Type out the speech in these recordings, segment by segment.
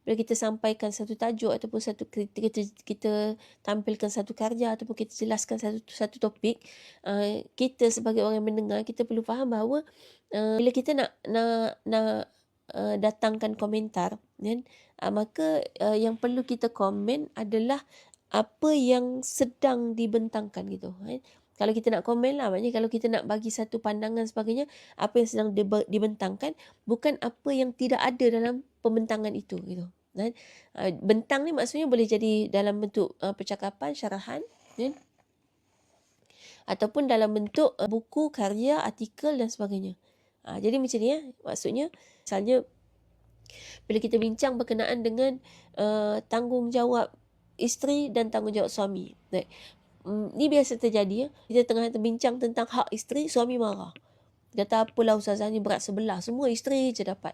bila kita sampaikan satu tajuk ataupun satu kita tampilkan satu karya ataupun kita jelaskan satu topik, kita sebagai orang yang mendengar, kita perlu faham bahawa, bila kita nak datangkan komentar kan, maka yang perlu kita komen adalah apa yang sedang dibentangkan gitu kan. Kalau kita nak komen lah, maknanya kalau kita nak bagi satu pandangan sebagainya, apa yang sedang dibentangkan, bukan apa yang tidak ada dalam pembentangan itu gitu kan. Bentang ni maksudnya boleh jadi dalam bentuk percakapan, syarahan kan, ataupun dalam bentuk buku, karya, artikel dan sebagainya. Jadi macam ni maksudnya misalnya bila kita bincang berkenaan dengan tanggungjawab isteri dan tanggungjawab suami. Ni biasa terjadi kita tengah terbincang tentang hak isteri, suami marah. Kata apalah ustazah ni berat sebelah, semua isteri je dapat.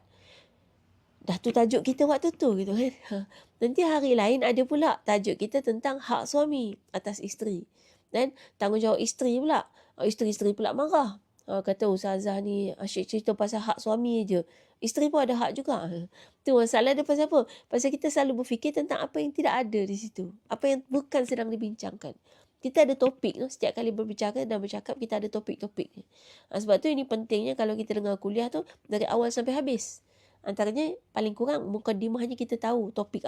Dah tu tajuk kita waktu tu gitu kan. Nanti hari lain ada pula tajuk kita tentang hak suami atas isteri. Dan tanggungjawab isteri pula. Isteri-isteri pula marah. Kata ustazah ni asyik cerita pasal hak suami je. Isteri pun ada hak juga. Tu masalah dia pasal apa? Pasal kita selalu berfikir tentang apa yang tidak ada di situ. Apa yang bukan sedang dibincangkan. Kita ada topik setiap kali berbicara dan bercakap, kita ada topik-topik. Sebab tu ini pentingnya kalau kita dengar kuliah tu dari awal sampai habis. Antaranya paling kurang mukadimahnya kita tahu topik apa.